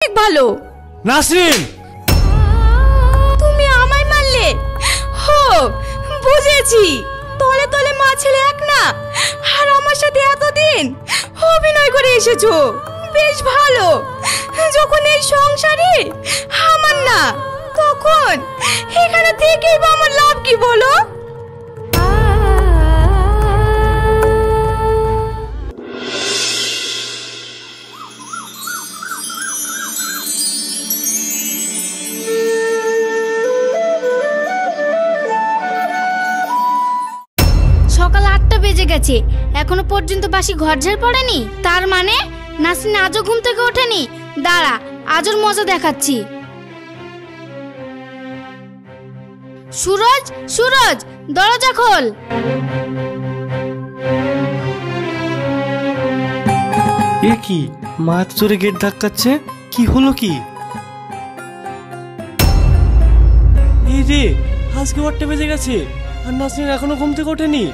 অনেক ভালো। নাসরিন, তুমি আমায় মারলে? হো, বুঝেছি। তলে তলে মা ছেলে এক না, আর আমার সাথে এতদিন অভিনয় করে এসেছো। বেশ ভালো। যখন এই সংসারে আমার না, তখন এখানে থেকেই বা আমার লাভ কি বলো? সকাল 8টা বেজে গেছে, এখনো পর্যন্ত বাসি ঘর ঝাড় পড়েনি। তার মানে নাসরিন আজও ঘুম থেকে ওঠেনি। দাঁড়া, আজর মজা দেখাচ্ছি। সুরজ, সুরজ, দরজা খোল। এ কি? মা এত জোরে গেট ধাক্কাচ্ছে, কি হলো কি? এই রে, আজকে 8টা বেজে গেছে আর নাসরিন এখনো ঘুম থেকে ওঠেনি।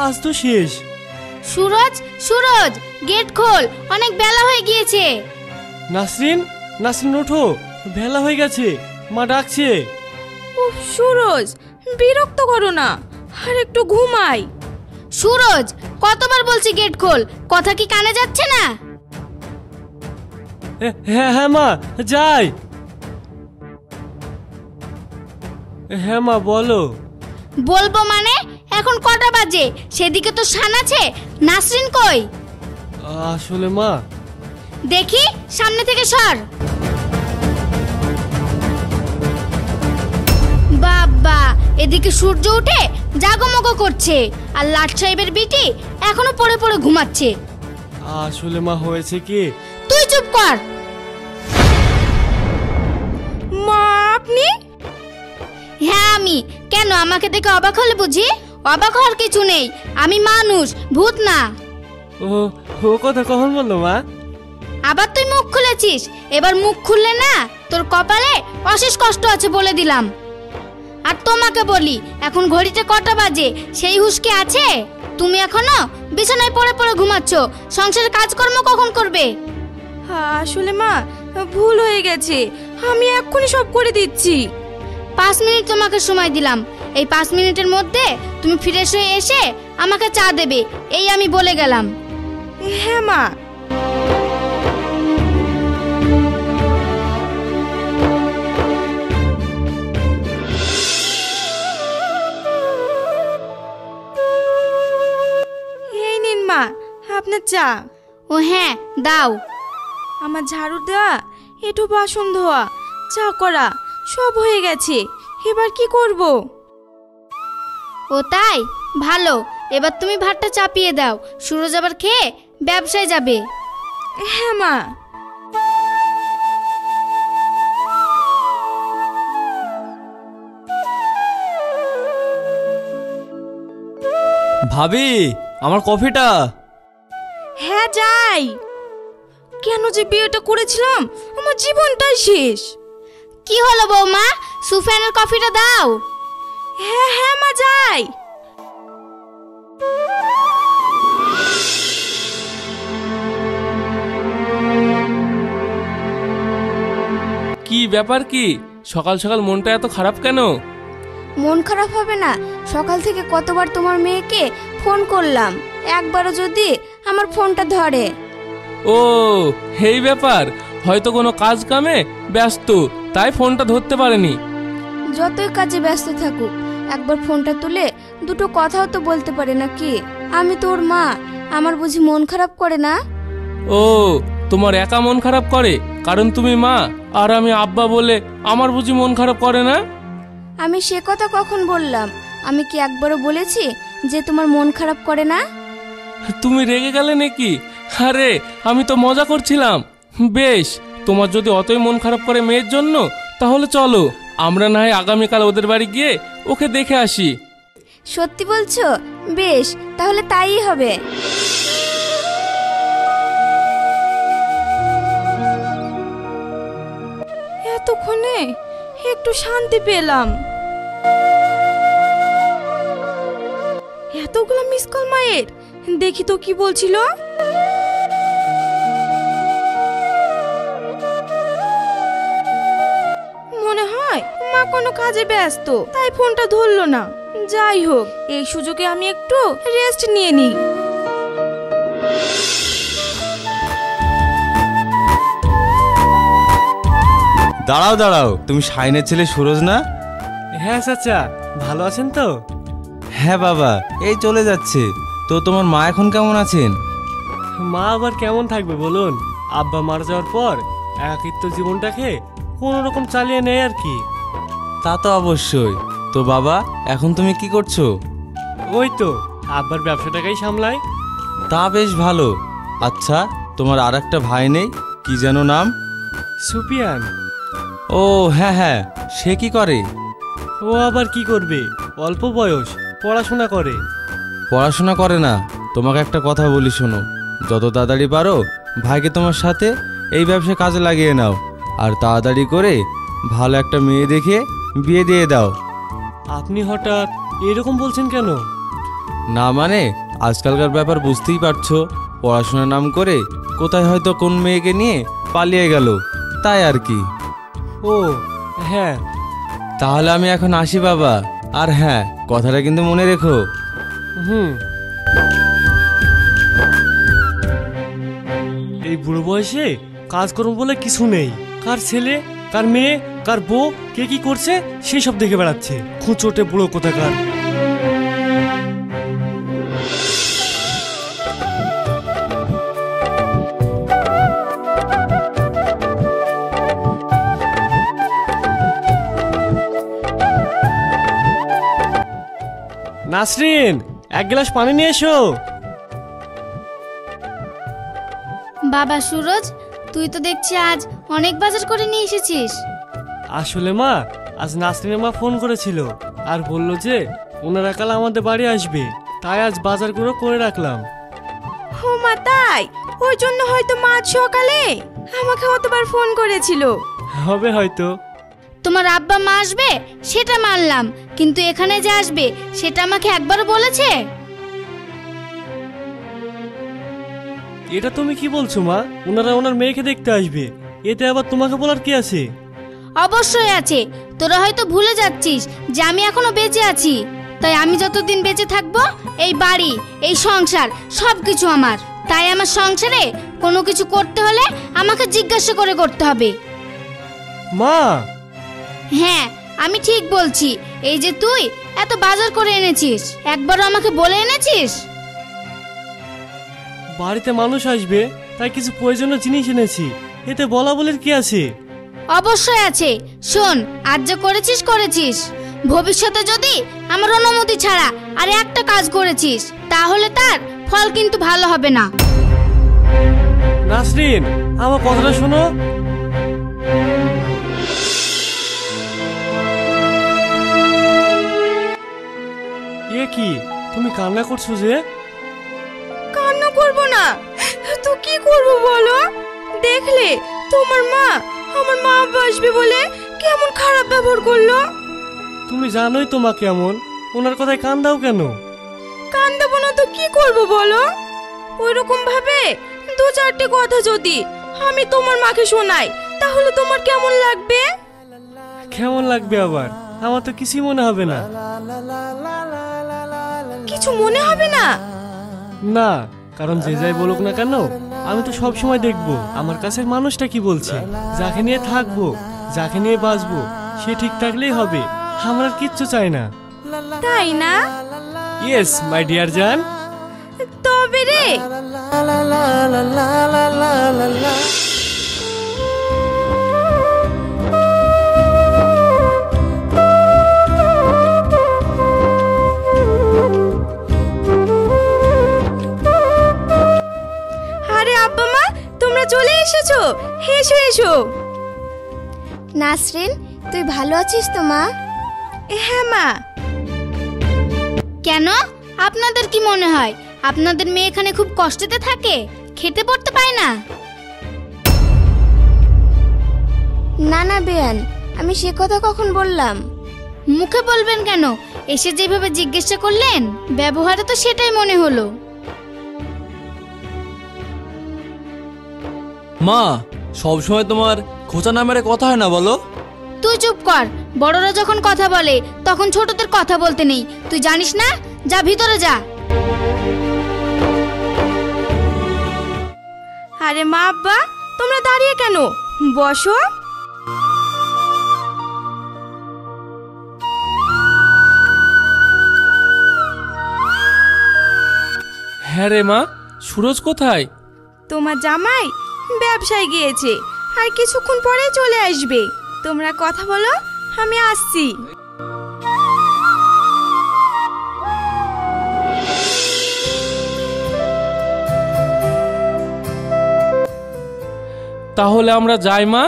আজ তো শেষ। সুরজ, সুরজ, গেট খোল, অনেক বেলা হয়ে গিয়েছে। নাসরিন, নাসরিন ওঠো, বেলা হয়ে গেছে, মা ডাকছে। উফ সুরজ, বিরক্ত করো না, আর একটু ঘুমাই। সুরজ, কতবার বলছি গেট খোল, কথা কি কানে যাচ্ছে না? হ্যাঁ হ্যাঁ মা, যাই। হ্যাঁ মা, বলো। বলবো মানে? এখন কটা বাজে? সেদিকে তো শান আছে, নাসরিন কই? আসলে মা, দেখি, সামনে থেকে সর। বাবা, এদিকে সূর্য উঠে জাগমগ করছে, আর লাট সাহেবের বিটি এখনো পড়ে পড়ে ঘুমাচ্ছে। আসলে মা হয়েছে কি? তুই চুপ কর। মা আপনি? হ্যাঁ আমি। কেন, আমাকে দেখে অবাক হলে বুঝি? অবাক হওয়ার কিছু নেই, আমি মানুষ, ভূত না। ও ও কথা কখন বললো মা? আবার তুই মুখ খুলেছিস, এবার মুখ খুললে না তোর কপালে অশেষ কষ্ট আছে বলে দিলাম। আর তোমাকে বলি, এখন ঘড়িতে কটা বাজে সেই হুঁশ কি আছে? তুমি এখনো বিছানায় পড়ে পড়ে ঘুমাচ্ছ, সংসারের কাজকর্ম কখন করবে? আসলে মা, ভুল হয়ে গেছে, আমি এক্ষুনি সব করে দিচ্ছি। 5 মিনিট তোমাকে সময় দিলাম, এই 5 মিনিটের মধ্যে তুমি ফ্রেশ হয়ে এসে আমাকে চা দেবে, এই আমি বলে গেলাম। হ্যাঁ মা। এই নিন মা, আপনার চা। ও হ্যাঁ, দাও। আমার ঝাড়ু দেওয়া, একটু বাসন ধোয়া, চা করা সব হয়ে গেছে, এবার কি করব? ও তাই, ভালো। এবার তুমি ভাতটা চাপিয়ে দাও, সুরজ আবার খেয়ে ব্যবসায় যাবে। হ্যাঁ মা। ভাবি, আমার কফিটা। হ্যাঁ যাই। কেন যে বিয়েটা করেছিলাম, আমার জীবনটাই শেষ। কি হলো বৌমা, সুফিয়ানের কফিটা দাও। হ্যাঁ হ্যাঁ মা, যাই। কি ব্যাপার, কি সকাল সকাল মনটা এত খারাপ কেন? মন খারাপ হবে না? সকাল থেকে কতবার তোমার মেয়েকে ফোন করলাম, একবারও যদি আমার ফোনটা ধরে। ও এই ব্যাপার, হয়তো কোনো কাজ কামে ব্যস্ত, তাই ফোনটা ধরতে পারেনি। যতই কাজে ব্যস্ত থাকুক, একবার ফোনটা তুলে দুটো কথাও তো বলতে পারে নাকি? আমি তোর মা, আমার বুঝি মন খারাপ করে না? ও তোমার একা মন খারাপ করে কারণ তুমি মা, আর আমি আব্বা বলে আমার বুঝি মন খারাপ করে না? আমি সে কথা কখন বললাম? আমি কি একবারও বলেছি যে তোমার মন খারাপ করে না? তুমি রেগে গেলে নাকি? আরে আমি তো মজা করছিলাম। বেশ, তোমার যদি অতই মন খারাপ করে মেয়ের জন্য, তাহলে চলো আমরা না হয় আগামীকাল ওদের বাড়ি গিয়ে ওকে দেখে আসি। সত্যি বলছো? বেশ, তাহলে তাই হবে। এতক্ষণে একটু শান্তি পেলাম। এতগুলো মিস কল মায়ের, দেখি তো কি বলছিল। কোনো কাজে ব্যস্ত, তাই ফোনটা ধরলো না। যাই হোক, এই সুযোগে আমি একটু রেস্ট নিয়ে নিই। দাঁড়াও দাঁড়াও, তুমি শাইনের ছেলে সুরজ না? হ্যাঁ চাচা, ভালো আছেন তো? হ্যাঁ বাবা, এই চলে যাচ্ছে। তো তোমার মা এখন কেমন আছেন? মা আবার কেমন থাকবে বলুন, আব্বা মারা যাওয়ার পর একাকিত্ব জীবনটাকে কোনো রকম চালিয়ে নেয় আর কি। তা তো অবশ্যই। তো বাবা, এখন তুমি কি করছো? ওই তো আব্বার ব্যবসাটাকেই সামলাই। তা বেশ ভালো। আচ্ছা, তোমার আর একটা ভাই নেই, কি যেন নাম? সুপিয়ান। ও হ্যাঁ হ্যাঁ, সে কি করে? ও আবার কি করবে, অল্প বয়স, পড়াশোনা করে। পড়াশোনা করে না? তোমাকে একটা কথা বলি শোনো, যত তাড়াতাড়ি পারো ভাইকে তোমার সাথে এই ব্যবসায় কাজে লাগিয়ে নাও, আর তাড়াতাড়ি করে ভালো একটা মেয়ে দেখে বিয়ে দিয়ে দাও। আপনি হঠাৎ এরকম বলছেন কেন? না মানে, আজকালকার ব্যাপার বুঝতেই পারছো, পড়াশোনার নাম করে কোথায় হয়তো কোন মেয়েকে নিয়ে পালিয়ে গেল, তাই আর কি। ও হ্যাঁ। তাহলে আমি এখন আসি বাবা, আর হ্যাঁ, কথাটা কিন্তু মনে রেখো। এই বুড়ো বয়সে কাজ করুন বলে কিছু নেই। কার ছেলে, কার মেয়ে, কার বউ কে কি করছে সেই সব দেখে বেড়াচ্ছে, খুঁচোটে বুড়ো কোথাকার। নাসরিন, এক গ্লাস পানি নিয়ে এসো। বাবা সুরজ, তুই তো দেখছি আজ অনেক বাজার করে নিয়ে এসেছিস। আসলে মা, আজ নাসরিনের মা ফোন করেছিল আর বলল যে ওনারা কাল আমাদের বাড়ি আসবে, তাই আজ বাজারগুলো করে রাখলাম। ও মা, তাই? ওই জন্য হয়তো মা আজ সকালে আমাকে অতবার ফোন করেছিল। হবে হয়তো। তোমার আব্বা মা আসবে সেটা মানলাম, কিন্তু এখানে যে আসবে সেটা আমাকে একবারও বলেছে? এটা তুমি কি বলছো মা? ওনারা ওনার মেয়েকে দেখতে আসবে, এতে আবার তোমাকে বলার কি আছে? অবশ্যই আছে। তোরা হয়তো ভুলে যাচ্ছিস যে আমি এখনো বেঁচে আছি, তাই আমি যতদিন বেঁচে থাকবো এই বাড়ি, এই সংসার সবকিছু আমার। তাই আমার সংসারে কোনো কিছু করতে হলে আমাকে জিজ্ঞাসা করে করতে হবে। মা! হ্যাঁ, আমি ঠিক বলছি। এই যে তুই এত বাজার করে এনেছিস, একবারও আমাকে বলে এনেছিস? বাড়িতে মানুষ আসবে তাই কিছু প্রয়োজনীয় জিনিস এনেছি, এতে বলা বলের কি আছে? অবশ্যই আছে। শোন, আজ যা করেছিস করেছিস, ভবিষ্যতে যদি আমার অনুমতি ছাড়া আর একটা কাজ করেছিস তাহলে তার ফল কিন্তু ভালো হবে না। নাসরিন, আমার কথাটা শোনো। এ কি, তুমি কান্না করছো যে? কান্না করবো না তো কি করবো বলো? দেখলে তোমার মা আমার মা আসবে বলে কেমন খারাপ ব্যবহার করলো। তুমি জানোই তো মা কেমন, ওনার কথায় কান দাও কেন? কান দেবো না তো কি করবো বলো? ওইরকম ভাবে দু চারটে কথা যদি আমি তোমার মাকে শোনাই তাহলে তোমার কেমন লাগবে? কেমন লাগবে আবার? আমার তো কিছুই মনে হবে না। কিছু মনে হবে না? না, কারণ যে যাই বলুক না কেন, আমি তো সব সময় দেখবো আমার কাছের মানুষটা কি বলছে। যাকে নিয়ে থাকবো, যাকে নিয়ে বাঁচবো, সে ঠিক থাকলেই হবে। আমার আর কিচ্ছু চাই না। তাই না? ইয়েস মাই ডিয়ার জান। তবে রে, আরে আব্বা মা, তোমরা চলে এসেছো। এসো এসো। নাসরিন, তুই ভালো আছিস তো মা? হ্যাঁ মা। কেন? আপনাদের কি মনে হয় আপনাদের মেয়ে এখানে খুব কষ্টতে থাকে, খেতে পড়তে পায় না? না না বেয়ান, আমি সে কথা কখন বললাম? মুখে বলবেন কেন? এসে যেভাবে জিজ্ঞাসা করলেন, ব্যবহারে তো সেটাই মনে হলো। মা, সব সময় তোমার খোঁচা নামের কথা হয় না বলো? তুই চুপ কর। বড়রা যখন কথা বলে তখন ছোটদের কথা বলতে নেই। তুই জানিস না? যা ভিতরে যা। আরে মা আব্বা, তোমরা দাঁড়িয়ে কেন? বসো। হ্যাঁ রে মা, সুরজ কোথায়? তোমার জামাই ব্যবসায় গিয়েছে, আর কিছুক্ষণ পরেই চলে আসবে। তোমরা কথা বলো, আমি আসছি। তাহলে আমরা যাই মা।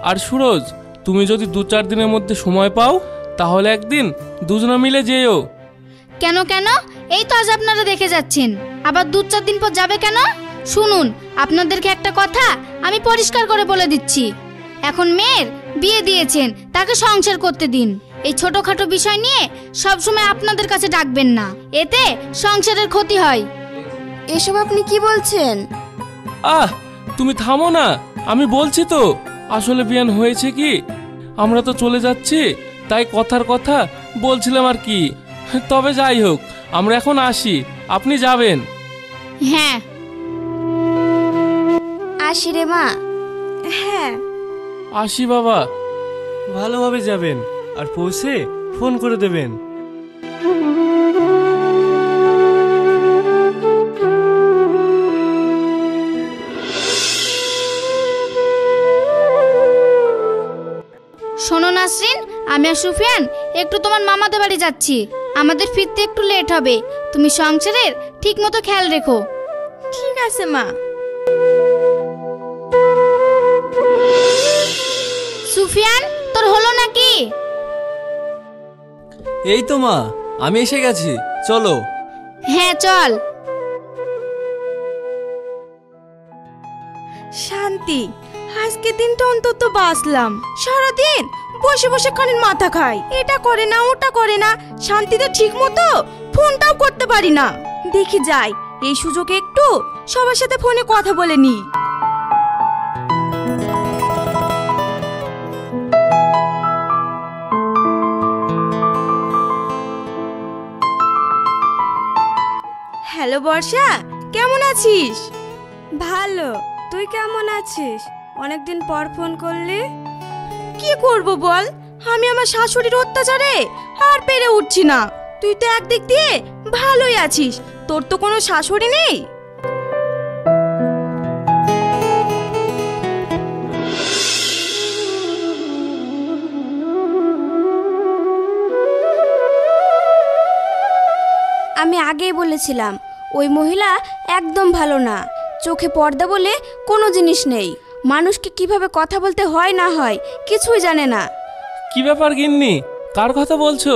আর সুরজ, তুমি যদি 2-4 দিনের মধ্যে সময় পাও তাহলে একদিন দুজনে মিলে যেও। কেন কেন? এই তো আজ আপনারা দেখে যাচ্ছেন, আবার 2-4 দিন পর যাবে কেন? শুনুন, আপনাদেরকে একটা কথা আমি পরিষ্কার করে বলে দিচ্ছি। এখন মেয়ের বিয়ে দিয়েছেন, তাকে সংসার করতে দিন। এই ছোটখাটো বিষয় নিয়ে সবসময় আপনাদের কাছে ডাকবেন না, এতে সংসারের ক্ষতি হয়। এসব আপনি কি বলছেন? আহ, তুমি থামো না, আমি বলছি তো। আসলে বিয়ান হয়েছে কি, আমরা তো চলে যাচ্ছি, তাই কথার কথা বলছিলাম আর কি। তবে যাই হোক, আমরা এখন আসি, আপনি যাবেন? হ্যাঁ। আসি রে মা। হ্যাঁ, আসি বাবা। ভালোভাবে যাবেন, আর পৌঁছে ফোন করে দেবেন। শোনো নাসরিন, আমি আর সুফিয়ান একটু তোমার মামাদের বাড়ি যাচ্ছি। আমাদের ফিরতে একটু লেট হবে, তুমি সংসারের ঠিক মতো খেয়াল রেখো। ঠিক আছে মা। সুফিয়ান, তোর হলো নাকি? এই তো মা, আমি এসে গেছি, চলো। হ্যাঁ চল। শান্তি, আজকে দিনটা অন্তত বাঁচলাম। সারাদিন বসে বসে খানির মাথা খাই, এটা করে না ওটা করে না, শান্তিতে ঠিক মতো ফোনটাও করতে পারি না। দেখি যাই, এই সুযোগে একটু সবার সাথে ফোনে কথা বলে নি। হ্যালো বর্ষা, কেমন আছিস? ভালো, তুই কেমন আছিস? অনেকদিন পর ফোন করলি। কি করব বল, আমি আমার শাশুড়ির অত্যাচারে আর পেরে উঠছি না। তুই তো একদিক দিয়ে ভালোই আছিস, তোর তো কোনো শাশুড়ি নেই। আমি আগেই বলেছিলাম ওই মহিলা একদম ভালো না। চোখে পর্দা বলে কোনো জিনিস নেই। মানুষকে কিভাবে কথা বলতে হয় না হয় কিছুই জানে না। কি ব্যাপার গিন্নি, কার কথা বলছো?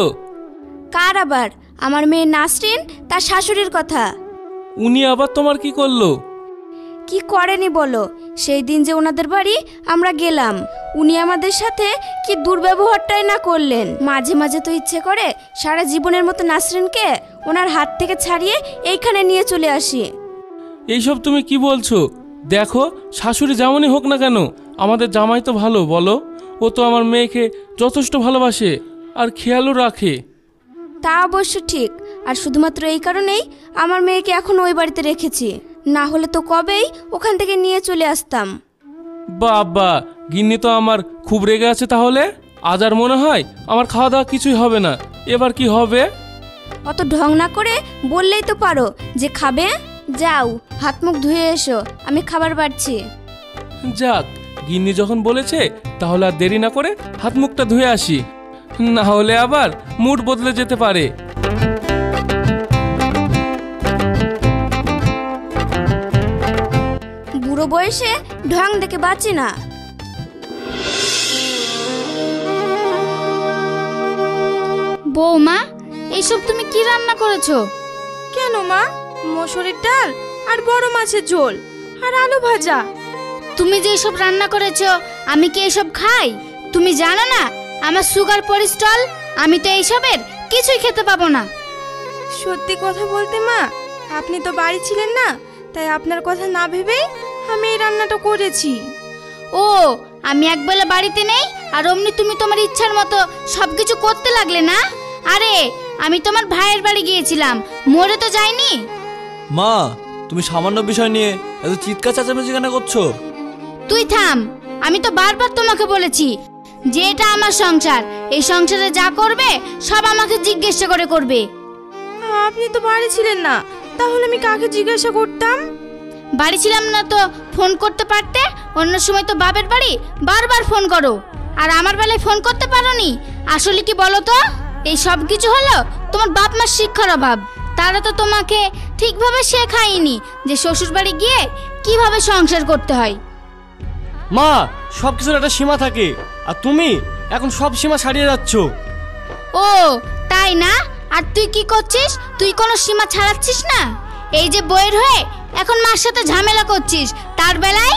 কার আবার? আমার মেয়ে নাসরিন, তার শাশুড়ির কথা। উনি আবার তোমার কি করলো? কি করেনি বলো? সেই দিন যে ওনাদের বাড়ি আমরা গেলাম, উনি আমাদের সাথে কি দুর্ব্যবহারটাই না করলেন। মাঝে মাঝে তো ইচ্ছে করে সারা জীবনের মতো নাসরিনকে ওনার হাত থেকে ছাড়িয়ে এইখানে নিয়ে চলে আসি। এইসব তুমি কি বলছো? দেখো, শাশুড়ি যেমনই হোক না কেন, আমাদের জামাই তো ভালো, বলো? ও তো আমার মেয়েকে যথেষ্ট ভালোবাসে আর খেয়ালও রাখে। তা অবশ্য ঠিক, আর শুধুমাত্র এই কারণেই আমার মেয়েকে এখন ওই বাড়িতে রেখেছি, না হলে তো কবেই ওখান থেকে নিয়ে চলে আসতাম। বাবা, গিন্নি তো আমার খুব রেগে আছে। তাহলে আজ আর মনে হয় আমার খাওয়া দাওয়া কিছুই হবে না। এবার কি হবে? অত ঢং না করে বললেই তো পারো যে খাবে। যাও, হাত মুখ ধুয়ে এসো, আমি খাবার বাড়ছি। যাক, গিন্নি যখন বলেছে তাহলে আর দেরি না করে হাত মুখটা ধুয়ে আসি, না হলে আবার মুড বদলে যেতে পারে। বুড়ো বয়সে ঢং দেখে বাঁচি না। বৌমা, এইসব তুমি কি রান্না করেছো? কেন মা? মসুরির ডাল আর বড় মাছের ঝোল আর আলু ভাজা। তুমি যে এসব রান্না করেছো আমি কি এসব খাই? তুমি জানো না আমার সুগার পরিস্টল, আমি তো এইসবের কিছুই খেতে পাবো না। সত্যি কথা বলতে মা, আপনি তো বাড়ি ছিলেন না, তাই আপনার কথা না ভেবেই আমি এই রান্নাটা করেছি। ও, আমি একবেলা বাড়িতে নেই আর অমনি তুমি তোমার ইচ্ছার মতো সবকিছু করতে লাগলে না? আরে আমি তোমার ভাইয়ের বাড়ি গিয়েছিলাম, মরে তো যাইনি। মা, তুমি সামান্য বিষয় নিয়ে এত চিৎকার চেঁচামেচি কেন করছো? তুই থাম, আমি তো বারবার তোমাকে বলেছি যে এটা আমার সংসার, এই সংসারে যা করবে সব আমাকে জিজ্ঞাসা করে করবে। আপনি তো বাড়ি ছিলেন না, তাহলে আমি কাকে জিজ্ঞাসা করতাম? বাড়ি ছিলাম না তো ফোন করতে পারতে, অন্য সময় তো বাপের বাড়ি বারবার ফোন করো, আর আমার বেলায় ফোন করতে পারোনি। আসলে কি বলো তো, এই সব কিছু হলো তোমার বাপ মার শিক্ষার অভাব। তারা তো তোমাকে ঠিকভাবে শেখায়নি যে শ্বশুর বাড়ি গিয়ে কিভাবে সংসার করতে হয়। মা, সব কিছুর একটা সীমা থাকে, আর তুমি এখন সব সীমা ছাড়িয়ে যাচ্ছ। ও তাই না? আর তুই কি করছিস? তুই কোনো সীমা ছাড়াচ্ছিস না। এই যে বইয়ের হয়ে এখন মার সাথে ঝামেলা করছিস, তার বেলায়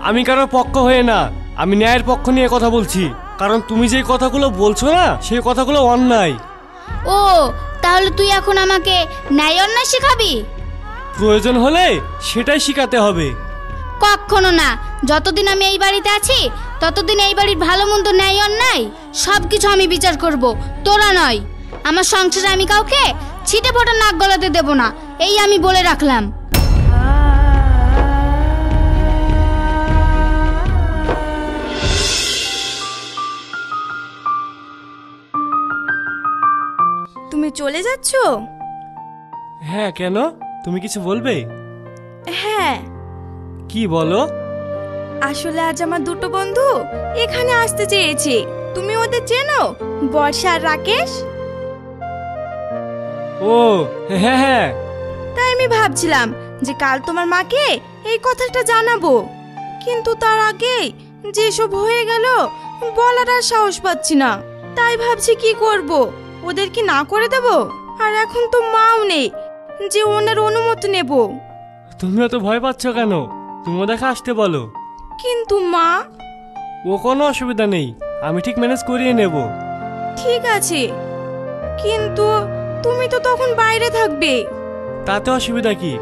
আমি কারোর পক্ষ হয়ে না, আমি ন্যায়ের পক্ষ নিয়ে কথা বলছি। কারণ তুমি যে কথাগুলো বলছো না, সেই কথাগুলো অন্যায়। ও তাহলে তুই এখন আমাকে ন্যায় অন্যায় শেখাবি? প্রয়োজন হলে সেটাই শিখাতে হবে। কখনো না, যতদিন আমি এই বাড়িতে আছি ততদিন এই বাড়ির ভালো মন্দ ন্যায় অন্যায় সব কিছু আমি বিচার করব, তোরা নয়। আমার সংসারে আমি কাউকে ছিটে ফোটা নাক গলাতে দেব না, এই আমি বলে রাখলাম। তুমি চলে যাচ্ছ? হ্যাঁ, কেন? তুমি কিছু বলবে? হ্যাঁ, কি বলো? আসলে আজ আমার দুটো বন্ধু এখানে আসতে চেয়েছে। তুমি ওদের চেনো? বর্ষা আর রাকেশ। ও হ্যাঁ হ্যাঁ। তাই আমি ভাবছিলাম যে কাল তোমার মাকে এই কথাটা জানাবো, কিন্তু তার আগে যেসব হয়ে গেল বলার আর সাহস পাচ্ছি না। তাই ভাবছি কি করব, ওদের কি না করে দেব? আর এখন তো মাও নেই যে ওনার অনুমতি নেব। তুমি অত ভয় পাচ্ছ কেন? তুমি ওদেরকে আসতে বলো। কিন্তু মা। ও কোনো অসুবিধা নেই, আমি ঠিক ম্যানেজ করিয়ে নেব। ঠিক আছে, কিন্তু তুমি তো তখন বাইরে থাকবে। তাতে অসুবিধা কি?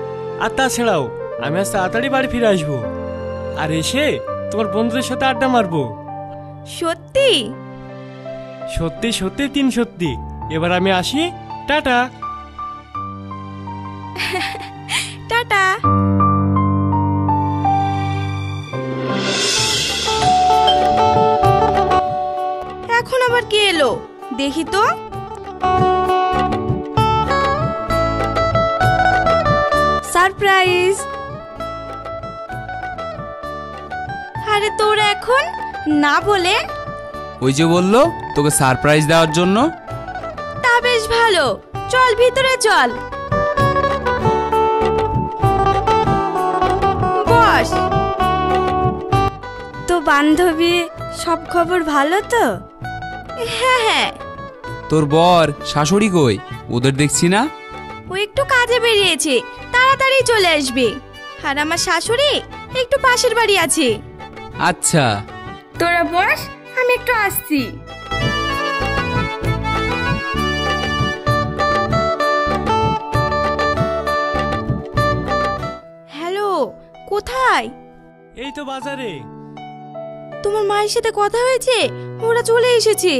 আর তাছাড়াও আমি আজ তাড়াতাড়ি বাড়ি ফিরে আসবো, আর এসে তোমার বন্ধুদের সাথে আড্ডা মারবো। সত্যি? সত্যি সত্যি, তিন সত্যি। এবার আমি আসি, টাটা। টাটা। এখন আবার কে এলো দেখি তো। সারপ্রাইজ। আরে তোরা এখন না বলে? ওই যে বললো তোকে সারপ্রাইজ দেওয়ার জন্য। তা বেশ ভালো, চল ভিতরে চল। বস। তো বান্ধবী, সব খবর ভালো তো? হ্যাঁ হ্যাঁ। তোর বর শাশুড়ি কই? ওদের দেখছি না। ও একটু কাজে বেরিয়েছে, তাড়াতাড়ি চলে আসবে। আর আমার শাশুড়ি একটু পাশের বাড়ি আছে। আচ্ছা, তোরা বস, আমি একটু আসছি। হ্যালো, কোথায়? এই তো বাজারে। তোমার মায়ের সাথে কথা হয়েছে? ওরা চলে এসেছে।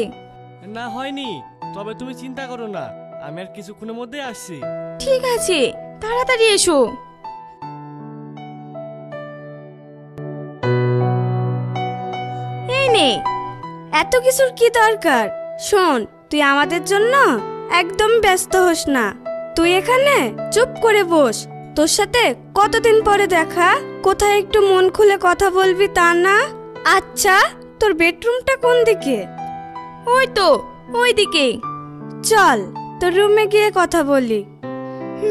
না হয়নি, তবে তুমি চিন্তা করো না, আমি আর কিছুক্ষণের মধ্যে আসছি। ঠিক আছে, তাড়াতাড়ি এসো। এই নে। এত কিছুর কি দরকার? শোন, তুই আমাদের জন্য একদম ব্যস্ত হোস না। তুই এখানে চুপ করে বস। তোর সাথে কতদিন পরে দেখা, কোথায় একটু মন খুলে কথা বলবি তা না? আচ্ছা, তোর বেডরুমটা কোন দিকে? ওই তো ওই দিকে। চল তোর রুমে গিয়ে কথা বলি।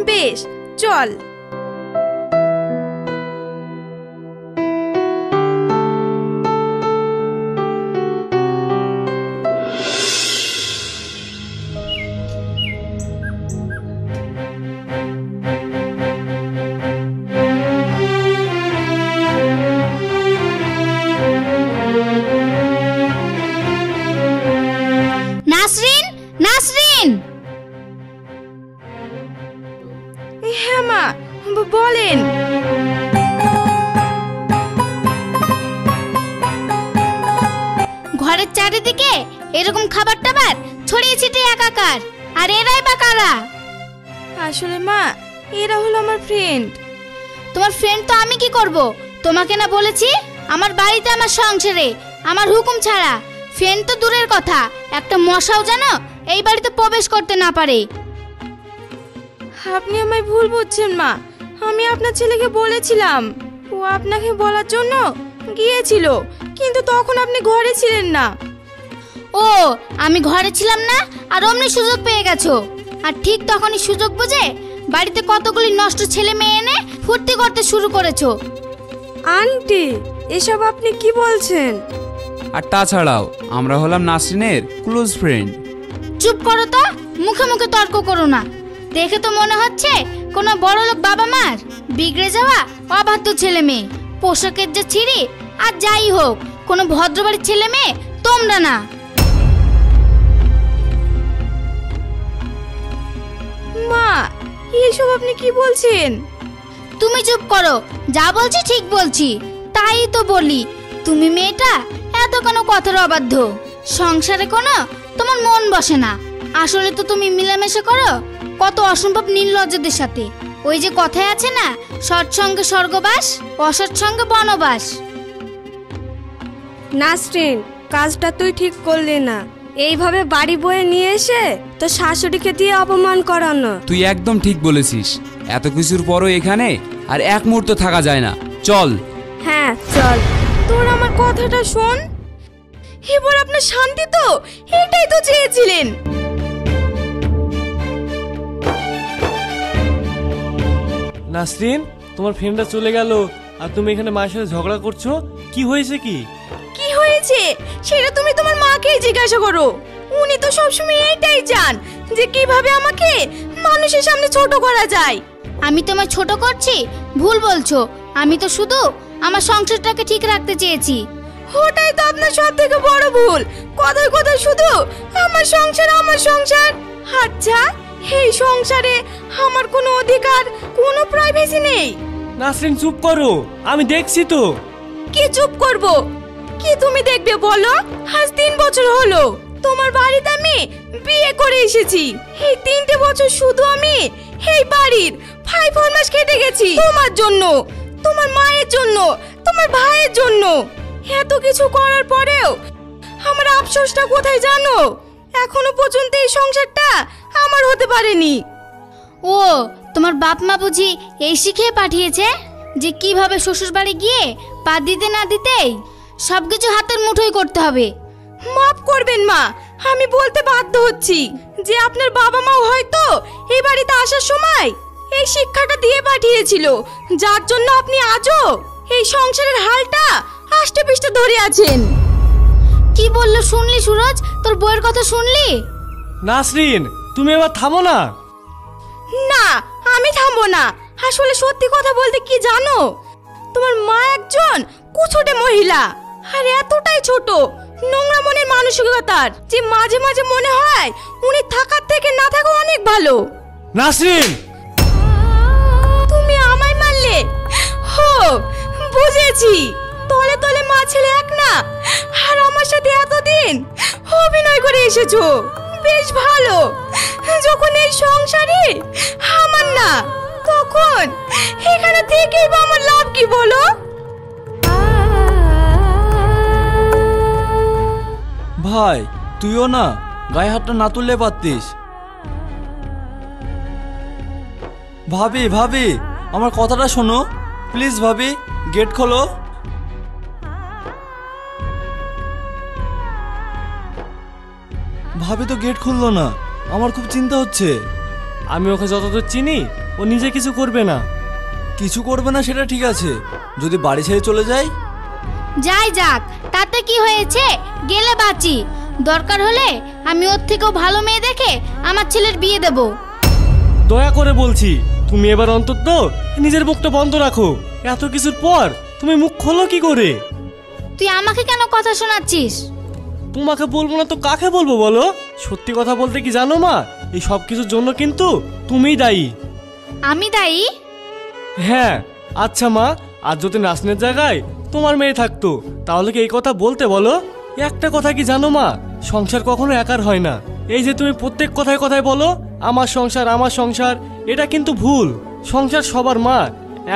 বেশ, চল। নাসরিন, নাসরিন। হ্যাঁ মা, ঘরের চারিদিকে এরকম খাবার টাবার ছড়িয়ে ছিটিয়ে একাকার। আর এরাই বা কারা? আসলে মা, এরা হলো আমার ফ্রেন্ড। তোমার ফ্রেন্ড তো আমি কি করব? তোমাকে না বলেছি আমার বাড়িতে আমার সংসারে আমার হুকুম ছাড়া ফ্রেন্ড তো দূরের কথা, একটা মশাও যেন এই বাড়িতে প্রবেশ করতে না পারে। আপনি আমায় ভুল বুঝছেন মা। আমি আপনার ছেলেকে বলেছিলাম, ও আপনাকে বলার জন্য গিয়েছিল, কিন্তু তখন আপনি ঘরে ছিলেন না। ও, আমি ঘরে ছিলাম না আর অমনি সুযোগ পেয়ে গেছো। আর ঠিক তখনই সুযোগ বুঝে বাড়িতে কতগুলি নষ্ট ছেলে মেয়ে এনে ফুর্তি করতে শুরু করেছো। আন্টি, এসব আপনি কি বলছেন? আর তাছাড়াও আমরা হলাম নাসরিনের ক্লোজ ফ্রেন্ড। চুপ করো তো, মুখে মুখে তর্ক করো না। দেখে তো মনে হচ্ছে কোনো বড়লোক বাবা মার বিগড়ে যাওয়া অবাধ্য ছেলে মেয়ে। পোশাকের যে ছিঁড়ি আর যাই হোক, কোনো ভদ্রবাড়ির ছেলে মেয়ে তোমরা না। মা, এইসব আপনি কি বলছেন? তুমি চুপ করো, যা বলছি ঠিক বলছি। তাই তো বলি, তুমি মেয়েটা এত কেন কথার অবাধ্য? সংসারে কোনো তোমার মন বসে না। আসলে তো তুমি মিলামেশা করো কত অসম্ভব নির্লজ্জদের সাথে। ওই যে কথায় আছে না, সৎসঙ্গে স্বর্গবাস, অসৎসঙ্গে বনবাস। নাসরিন, কাজটা তুই ঠিক করলি না। এইভাবে বাড়ি বয়ে নিয়ে এসে তো শাশুড়িকে দিয়ে অপমান করানো। তুই একদম ঠিক বলেছিস। এত কিছুর পরও এখানে আর এক মুহূর্ত থাকা যায় না। চল। হ্যাঁ চল। তোর আমার কথাটা শোন। এবার আপনার শান্তি তো, এটাই তো চেয়েছিলেন। নাসরিন, তোমার ফ্রেন্ডরা চলে গেল আর তুমি এখানে মায়ের সাথে ঝগড়া করছো, কি হয়েছে কি? কি হয়েছে সেটা তুমি তোমার মাকেই জিজ্ঞাসা করো। উনি তো সবসময় এইটাই চান যে কিভাবে আমাকে মানুষের সামনে ছোট করা যায়। আমি তোমায় ছোট করছি? ভুল বলছো। আমি তো শুধু আমার সংসারটাকে ঠিক রাখতে চেয়েছি। ওটাই তো আপনার সব থেকে বড় ভুল। কথায় কথায় শুধু আমার সংসার আমার সংসার। আচ্ছা, এই সংসারে আমার কোনো অধিকার, কোনো প্রাইভেসি নেই? নাসরিন চুপ করো, আমি দেখছি তো। কি চুপ করব? কি তুমি দেখবে বলো? আজ 3 বছর হলো তোমার বাড়িতে আমি বিয়ে করে এসেছি। এই 3টে বছর শুধু আমি এই বাড়ির 5 মাস কেটে গেছি তোমার জন্য, তোমার মায়ের জন্য, তোমার ভাইয়ের জন্য। এত কিছু করার পরেও আমার আফসোসটা কোথায় জানো? এখনো পর্যন্ত এই সংসারটা আমার হতে পারেনি। ও, তোমার বাপ মা বুঝি এই শিখে পাঠিয়েছে যে কিভাবে শ্বশুর বাড়ি গিয়ে পা দিতে না দিতেই সবকিছু হাতের মুঠোয় করতে হবে। মাফ করবেন মা, আমি বলতে বাধ্য হচ্ছি যে আপনার বাবা মাও হয়তো এই বাড়িতে আসার সময় এই শিক্ষাটা দিয়ে পাঠিয়েছিল, যার জন্য আপনি আজও এই সংসারের হালটা আষ্টে পিষ্টে ধরে আছেন। কি বললো শুনলি সুরজ? তোর বউয়ের কথা শুনলি? নাসরিন, তুমি এবার থামো না। না, আমি থামবো না। আসলে সত্যি কথা বলতে কি জানো, তোমার মা একজন কুছোটে মহিলা, আর এতটাই ছোট নোংরা মনের মানসিকতার যে মাঝে মাঝে মনে হয় উনি থাকার থেকে না থাকা অনেক ভালো। নাসরিন, তুমি আমায় মারলে? হো, বুঝেছি। তলে তলে মা ছেলে এক না, আর আমার সাথে এতদিন অভিনয় করে এসেছো। বেশ ভালো। যখন এই সংসারে আমার না, তখন এখানে থেকেই বা আমার লাভ কি বলো? ভাই, তুইও না গায়ে হাতটা না তুললে পারতিস। ভাবি ভাবি, আমার কথাটা শোনো প্লিজ। ভাবি, গেট খোলো। ভাবি তো গেট খুললো না, আমার খুব চিন্তা হচ্ছে। আমি ওকে যতদূর চিনি ও নিজে কিছু করবে না। কিছু করবে না সেটা ঠিক আছে, যদি বাড়ি ছেড়ে চলে যায়? যাই যাক, তাতে কি হয়েছে, গেলে বাঁচি। দরকার হলে আমি ওর থেকেও ভালো মেয়ে দেখে আমার ছেলের বিয়ে দেব। দয়া করে বলছি, তুমি এবার অন্তত নিজের মুখটা বন্ধ রাখো। এত কিছুর পর তুমি মুখ খোলো কি করে? তুই আমাকে কেন কথা শোনাচ্ছিস? তোমাকে বলবো না তো কাকে বলবো বলো? সত্যি কথা বলতে কি জানো মা, এই সব কিছুর জন্য কিন্তু তুমিই দায়ী। আমি দায়ী? হ্যাঁ। আচ্ছা মা, আজ যদি নাসরিনের জায়গায় তোমার মেয়ে থাকতো তাহলে কি এই কথা বলতে বলো? একটা কথা কি জানো মা, সংসার কখনো একার হয় না। এই যে তুমি প্রত্যেক কথায় কথায় বলো আমার সংসার আমার সংসার, এটা কিন্তু ভুল। সংসার সবার মা।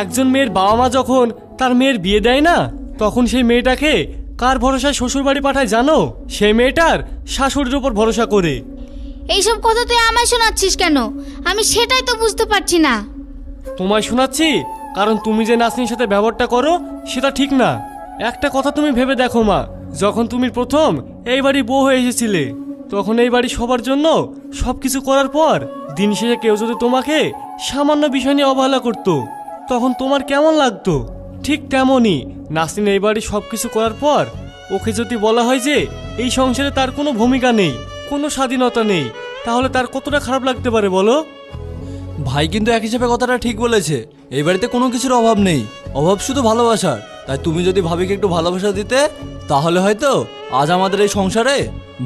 একজন মেয়ের বাবা মা যখন তার মেয়ের বিয়ে দেয় না, তখন সেই মেয়েটাকে কার ভরসায় শ্বশুর বাড়ি পাঠায় জানো? সেই মেয়েটার শাশুড়ির উপর ভরসা করে। এইসব কথা তুই আমায় শোনাচ্ছিস কেন? আমি সেটাই তো বুঝতে পারছি না। তোমায় শোনাচ্ছি কারণ তুমি যে নাসরিনের সাথে ব্যবহারটা করো সেটা ঠিক না। একটা কথা তুমি ভেবে দেখো মা, যখন তুমি প্রথম এই বাড়ি বউ হয়ে এসেছিলে, তখন এই বাড়ি সবার জন্য সব কিছু করার পর দিন শেষে কেউ যদি তোমাকে সামান্য বিষয় নিয়ে অবহেলা করতো, তখন তোমার কেমন লাগতো? ঠিক তেমনই নাসরিন এই বাড়ি সব কিছু করার পর ওকে যদি বলা হয় যে এই সংসারে তার কোনো ভূমিকা নেই, কোনো স্বাধীনতা নেই, তাহলে তার কতটা খারাপ লাগতে পারে বলো? ভাই কিন্তু এক হিসেবে কথাটা ঠিক বলেছে। এই বাড়িতে কোনো কিছুর অভাব নেই, অভাব শুধু ভালোবাসার। তাই তুমি যদি ভাবিকে একটু ভালোবাসা দিতে, তাহলে হয়তো আজ আমাদের এই সংসারে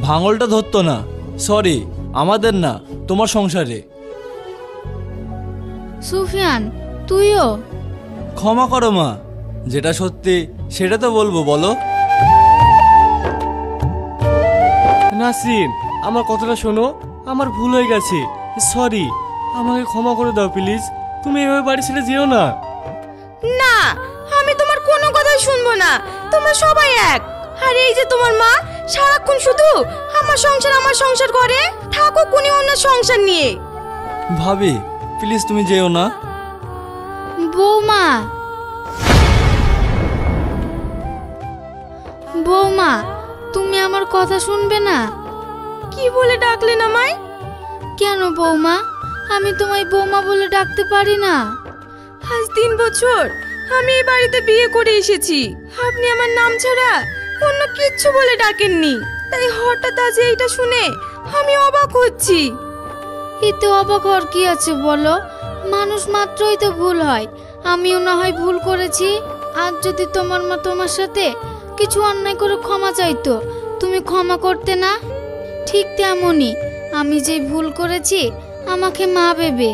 ভাঙলটা ধরতো না। সরি, আমাদের না, তোমার সংসারে। সুফিয়ান, তুইও ক্ষমা করো মা, যেটা সত্যি সেটা তো বলবো, বলো। নাসরিন, আমার কথাটা শোনো, আমার ভুল হয়ে গেছে, সরি, আমাকে ক্ষমা করে দাও প্লিজ। তুমি এভাবে বাড়ি ছেড়ে যেও না। না, আমি তোমার কোনো কথাই শুনবো না। তোমরা সবাই এক। আর এই যে তোমার মা সারাক্ষণ শুধু আমার সংসার করে, থাকো কোনি অন্য সংসার নিয়ে। ভাবি প্লিজ তুমি যেও না। বৌমা, বৌমা, তুমি আমার কথা শুনবে না? কি বলে ডাকলেন আমায়? কেন বৌমা, আমি তোমায় বৌমা বলে ডাকতে পারি না? আজ 3 বছর আমি এই বাড়িতে বিয়ে করে এসেছি, আপনি আমার নাম ছাড়া অন্য কিচ্ছু বলে ডাকেননি। তাই হঠাৎ আজ এইটা শুনে আমি অবাক হচ্ছি। এতে অবাক হওয়ার কি আছে বলো? মানুষ মাত্রই তো ভুল হয়। আমিও না হয় ভুল করেছি। আজ যদি তোমার মা তোমার সাথে কিছু অন্যায় করে ক্ষমা চাইতো, তুমি ক্ষমা করতে না? ঠিক তেমনই আমি যে ভুল করেছি আমাকে মা ভেবে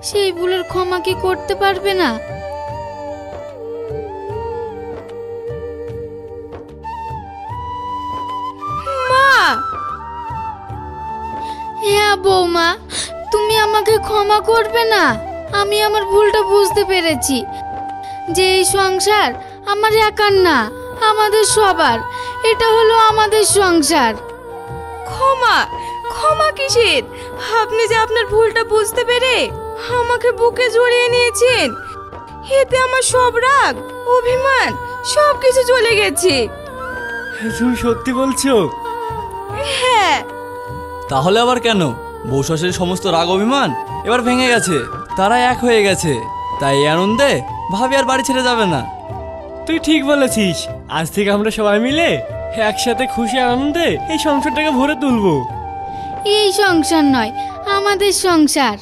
সেই ভুলের ক্ষমা কি করতে পারবে না? মা! হ্যাঁ বৌমা, তুমি আমাকে ক্ষমা করবে না? আমি আমার ভুলটা বুঝতে পেরেছি যে এই সংসার আমার একার না, আমাদের সবার। এটা হলো আমাদের সংসার। ক্ষমা? ক্ষমা কিসের? আপনি যে আপনার ভুলটা বুঝতে পেরে আমাকে বুকে জড়িয়ে নিয়েছেন, এতে আমার সব রাগ অভিমান সব কিছু চলে গেছে। তুমি সত্যি বলছো? হ্যাঁ। তাহলে আবার কেন? বউ শাশুড়ির সমস্ত রাগ অভিমান এবার ভেঙে গেছে, তারা এক হয়ে গেছে। তাই এই আনন্দে ভাবি আর বাড়ি ছেড়ে যাবে না। তুই ঠিক বলেছিস। আজ থেকে আমরা সবাই মিলে একসাথে খুশি আনন্দে এই সংসারটাকে ভরে তুলবো। এই সংসার নয়, আমাদের সংসার।